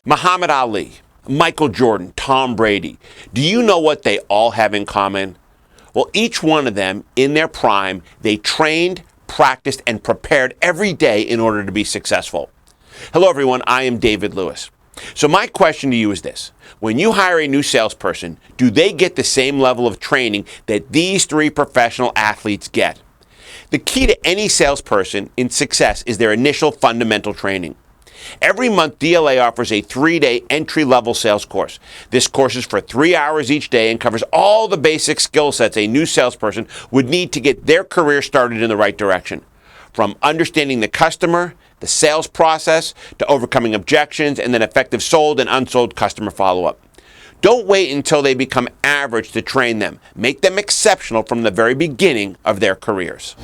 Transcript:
Muhammad Ali, Michael Jordan, Tom Brady. Do you know what they all have in common? Well, each one of them, in their prime, they trained, practiced, and prepared every day in order to be successful. Hello, everyone. I am David Lewis. So my question to you is this. When you hire a new salesperson, do they get the same level of training that these three professional athletes get? The key to any salesperson in success is their initial fundamental training. Every month, DLA offers a 3-day entry-level sales course. This course is for 3 hours each day and covers all the basic skill sets a new salesperson would need to get their career started in the right direction. From understanding the customer, the sales process, to overcoming objections, and then effective sold and unsold customer follow-up. Don't wait until they become average to train them. Make them exceptional from the very beginning of their careers.